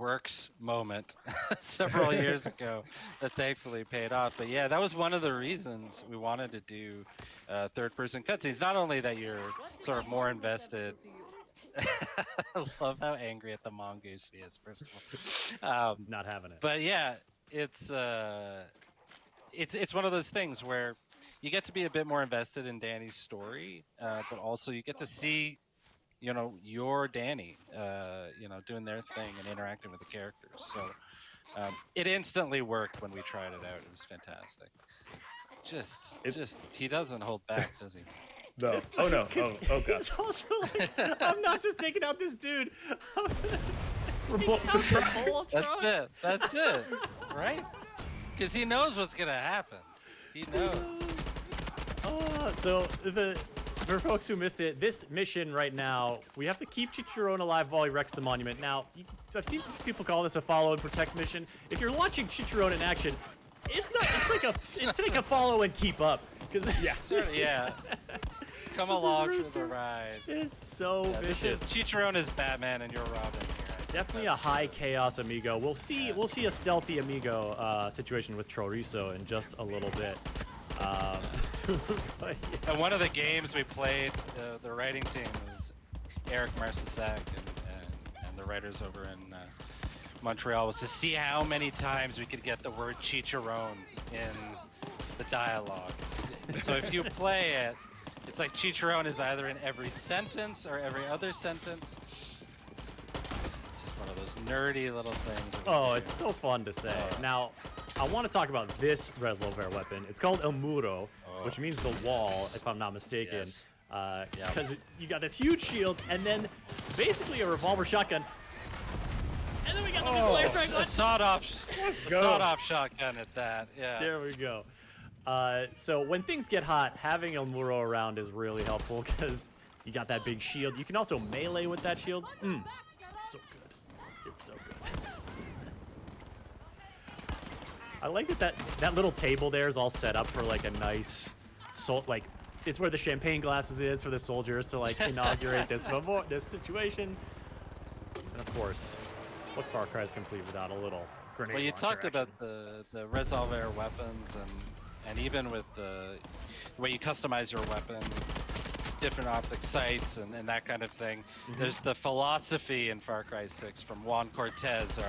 works moment several years ago that thankfully paid off. But yeah, that was one of the reasons we wanted to do third-person cutscenes. Not only that you're sort of more invested. I love how angry at the mongoose he is. First of all, He's not having it. but yeah, it's one of those things where you get to be a bit more invested in Danny's story, but also you get to see, your Danny, doing their thing and interacting with the characters. So it instantly worked when we tried it out. It was fantastic. Just he doesn't hold back, does he? No. Oh no. Oh god. It's also like, I'm not just taking out this dude. I'm We're both the truck. That's it, right? Because he knows what's gonna happen. He knows. So for folks who missed it, this mission right now, we have to keep Chicharron alive while he wrecks the monument. Now, I've seen people call this a follow and protect mission. If you're watching Chicharron in action, it's not. It's like a follow and keep up. Yeah. Come along for the ride. It's so vicious. Chicharron is Batman and you're Robin here. Definitely a high chaos amigo. We'll see a stealthy amigo situation with Chorizo in just a little bit. But, yeah. And one of the games we played, the writing team was Eric Marcisac and the writers over in Montreal, was to see how many times we could get the word Chicharron in the dialogue. So if you play it, it's like Chicharron is either in every sentence or every other sentence. It's just one of those nerdy little things. Oh, it's so fun to say. Now, I want to talk about this Resolver weapon. It's called El Muro, which means the wall, if I'm not mistaken. Yes. Because you got this huge shield, and then basically a revolver shotgun. And then we got the missile airstrike. A sawed-off shotgun at that. Yeah. There we go. So when things get hot, having El Muro around is really helpful because you got that big shield. You can also melee with that shield. It's so good. It's so good. I like that little table there is all set up for like a nice, it's where the champagne glasses is for the soldiers to like inaugurate this situation. And of course, what Far Cry is complete without a little grenade Well, you launcher talked action. about the Resolver weapons and even with the way you customize your weapon, different optic sights and that kind of thing. There's the philosophy in Far Cry 6 from Juan Cortez,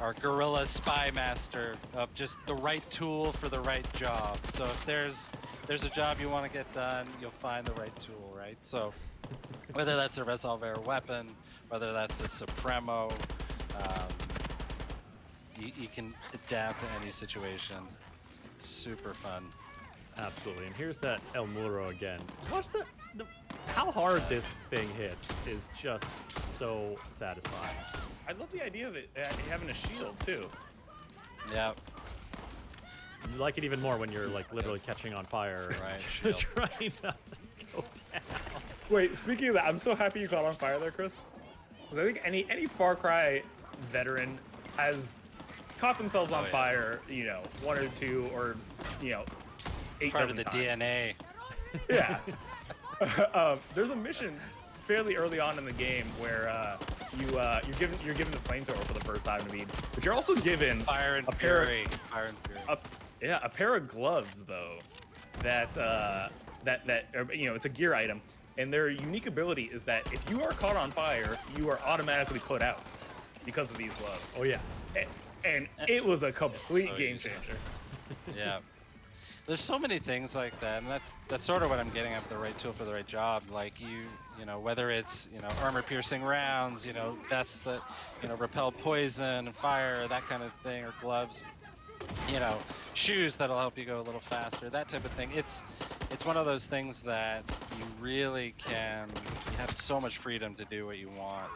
our guerrilla spy master, of just the right tool for the right job. So if there's a job you want to get done, you'll find the right tool, right? So whether that's a Resolver weapon, whether that's a Supremo, you can adapt to any situation. It's super fun. Absolutely, and here's that El Muro again. Watch how hard this thing hits is just so satisfying. I love the idea of it having a shield too. Yeah. You like it even more when you're like literally catching on fire, Right, trying not to go down. Wait, speaking of that, I'm so happy you caught on fire there, Chris. Because I think any Far Cry veteran has caught themselves on fire, one or two or, 8 Part of the times. DNA. Yeah. There's a mission fairly early on in the game where you're given the flamethrower for the first time to beat, but you're also given Fire and Fury. Fire and Fury. a pair of gloves though that it's a gear item, and their unique ability is that if you are caught on fire, you are automatically put out because of these gloves. Oh yeah. And it was a complete so game useful. changer. Yeah. There's so many things like that, and that's sort of what I'm getting at, the right tool for the right job. Like whether it's armor piercing rounds, vests that repel poison and fire, that kind of thing, or gloves, shoes that'll help you go a little faster, that type of thing. It's one of those things that you really can. You have so much freedom to do what you want.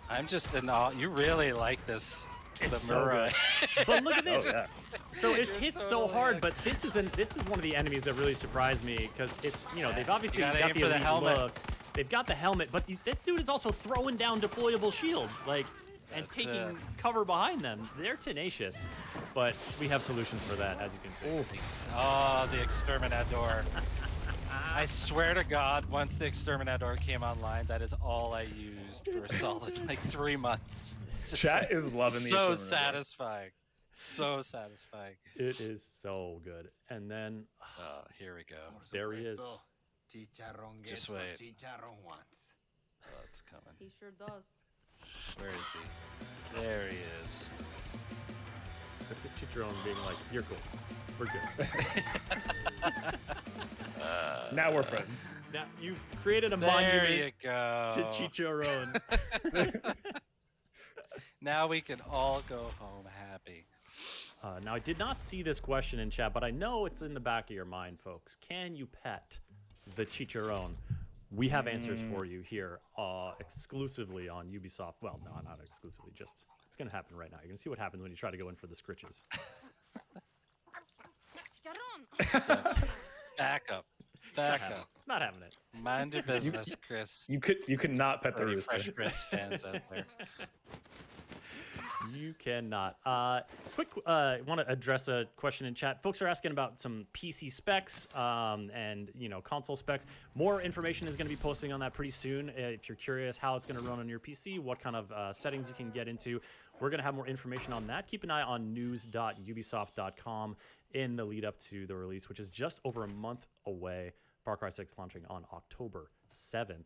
I'm just in awe. You really like this. It's so Murray. good. But look at this. Oh, yeah. So it's hit so hard, but this is one of the enemies that really surprised me because it's they've obviously You gotta got aim the for the elite helmet. look. They've got the helmet, but that dude is also throwing down deployable shields, and That's taking cover behind them. They're tenacious, but we have solutions for that, as you can see. Oh, the Exterminator. I swear to God, once the Exterminator came online, that is all I used used for a solid like 3 months. It's just, Chat like, is loving these. so tournaments, bro. satisfying. So satisfying. It is so good. And then Here we go. there he is. Chicharrón Just gets what wait. Chicharrón wants. Oh, it's coming. He sure does. Where is he? There he is. This is Chicharron being like, "You're cool. We're good." Now we're friends. Now you've created a There you monument go. to Chicharron. Now we can all go home happy. Now, I did not see this question in chat, but I know it's in the back of your mind, folks. Can you pet the Chicharron? We have answers for you here exclusively on Ubisoft. Well, no, not exclusively. Just it's going to happen right now. You're going to see what happens when you try to go in for the scritches. Chicharrón! Back up. Back up. It's not having it. Mind your business, Chris. You could not pet the For you rooster. Fresh Prince fans out there. You cannot. Quick, want to address a question in chat. Folks are asking about some PC specs and console specs. More information is going to be posting on that pretty soon. If you're curious how it's going to run on your PC, what kind of settings you can get into, we're going to have more information on that. Keep an eye on news.ubisoft.com in the lead up to the release, which is just over a month away. Far Cry 6 launching on October 7th.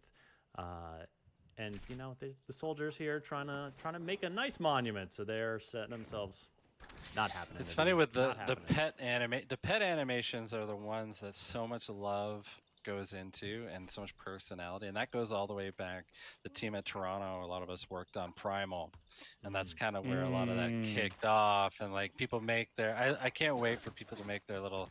And the soldiers here trying to make a nice monument, so they're setting themselves. Not happening. It's funny with Not the happening. pet animations are the ones that so much love goes into and so much personality, and that goes all the way back. The team at Toronto, a lot of us worked on Primal, and that's kind of where a lot of that kicked off. And like people make their, I can't wait for people to make their the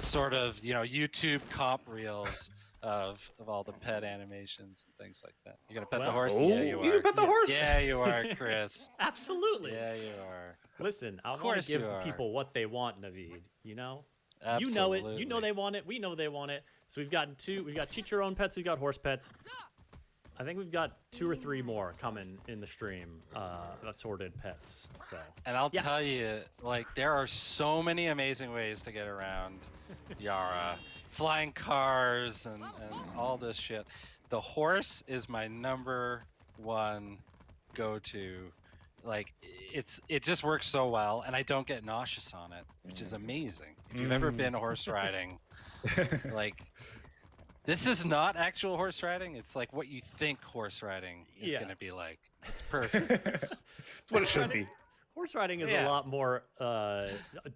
sort of YouTube comp reels of all the pet animations and things like that. You gonna pet the horse? Yeah, you are. You can pet the horse. Yeah, you are, Chris. Absolutely. Yeah, you are. Listen, I want course to give you are. people what they want, Naveed. You know Absolutely. it. You know they want it. We know they want it. So we've got Chicharron pets. We've got horse pets. I think we've got 2 or 3 more coming in the stream. Assorted pets. So. And I'll tell you, like, there are so many amazing ways to get around Yara. Flying cars and all this shit. The horse is my #1 go-to. Like, it just works so well, and I don't get nauseous on it, which is amazing. If you've ever been horse riding, like, this is not actual horse riding. It's like what you think horse riding is going to be like. It's perfect. That's what it should be. Horse riding is a lot more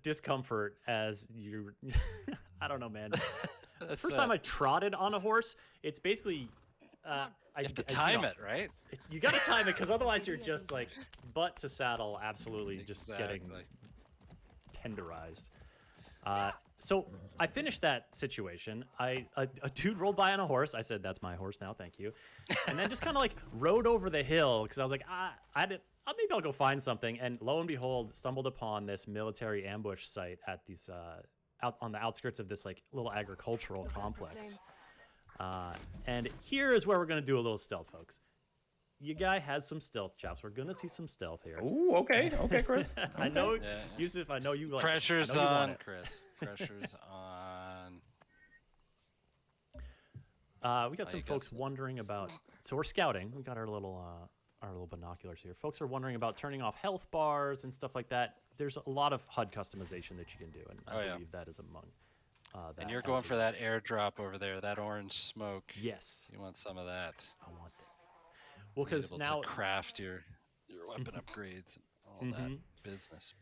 discomfort as you. I don't know, man. First time I trotted on a horse, it's basically. You have to time it, right? You got to time it because otherwise you're just like butt to saddle, absolutely just getting tenderized. So I finished that situation. A dude rolled by on a horse. I said, "That's my horse now, thank you," and then just kind of like rode over the hill because I was like, maybe I'll go find something. And lo and behold, stumbled upon this military ambush site at these out on the outskirts of this like little agricultural complex. And here is where we're gonna do a little stealth, folks. You guy has some stealth chops. We're gonna see some stealth here. Ooh, okay, Chris. I know, Yeah. Yusuf. I know you like. Pressure's I know you want on, it. Chris. Pressure's on. We got some you got folks some- wondering about. So we're scouting. We got our little binoculars here. Folks are wondering about turning off health bars and stuff like that. There's a lot of HUD customization that you can do, and I believe that is among. That And you're going for that airdrop over there, that orange smoke. Yes, You want some of that. I want that. Well, Be because able now to craft your weapon upgrades and all that business.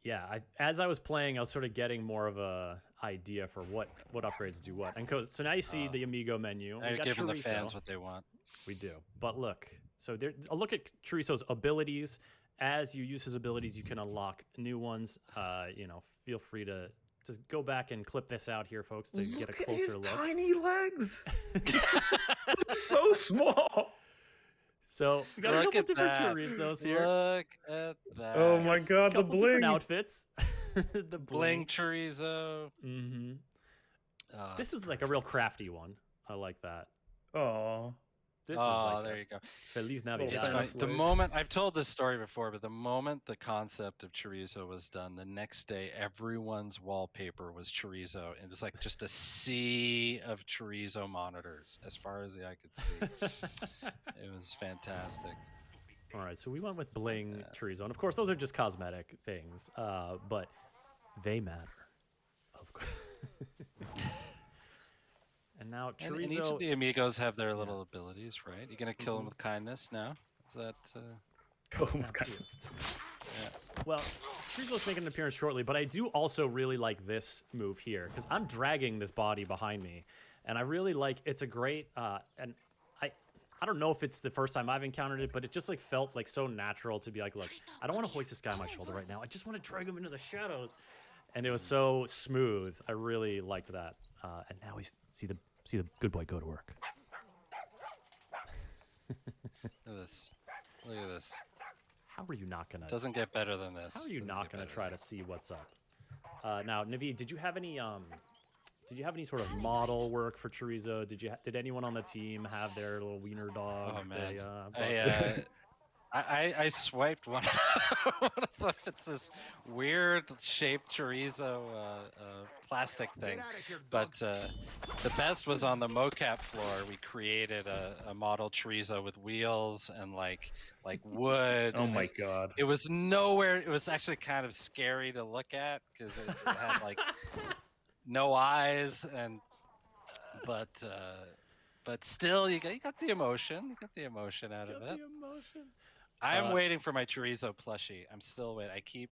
Yeah, as I was playing, I was sort of getting more of a idea for what upgrades do what. And so now you see the Amigo menu. Now We you're got giving the Chorizo. fans what they want. We do. But look, so there. A look at Chorizo's abilities. As you use his abilities, you can unlock new ones. Feel free to go back and clip this out here, folks, to get a closer look. Tiny legs. So small. So we got a Look couple at different that. Chorizos here. Look at that. Oh my god, the Couple different bling. outfits. The Bling chorizo. Mm-hmm. Oh, This is like a real crafty one. I like that. Oh. This Oh, is like there a you go. Feliz Little Navidad. It's Santa funny. The slave. moment I've told this story before, but the moment the concept of chorizo was done, the next day everyone's wallpaper was chorizo, and it's like just a sea of chorizo monitors as far as the eye could see. It was fantastic. All right, so we went with bling chorizo, and of course those are just cosmetic things, but they matter. Of course. And now And each chorizo. of the amigos have their little abilities, right? You're gonna kill them with kindness now. Is that? Kill him with kindness. Well, chorizo's making an appearance shortly, but I do also really like this move here because I'm dragging this body behind me, and I really like. It's a great, and I don't know if it's the first time I've encountered it, but it just like felt like so natural to be like, look, I don't want to hoist this guy on my shoulder right now. I just want to drag him into the shadows, and it was so smooth. I really liked that. And now we see the good boy go to work. Look at this. Look at this. How are you not gonna? Doesn't get better than this. How are you Doesn't not get gonna better try than to see what's up? Now, Naveed, did you have any sort of model work for chorizo? Did anyone on the team have their little wiener dog? Oh man, brought- I swiped one. One of them. It's this weird shaped chorizo plastic thing. Get out of here, But dog. the best was on the mocap floor. We created a model chorizo with wheels and like wood. Oh and my god. It was nowhere. It was actually kind of scary to look at because it had like no eyes but still you got the emotion. You got the emotion out of Got it. the emotion. I'm waiting for my chorizo plushie. I'm still waiting. I keep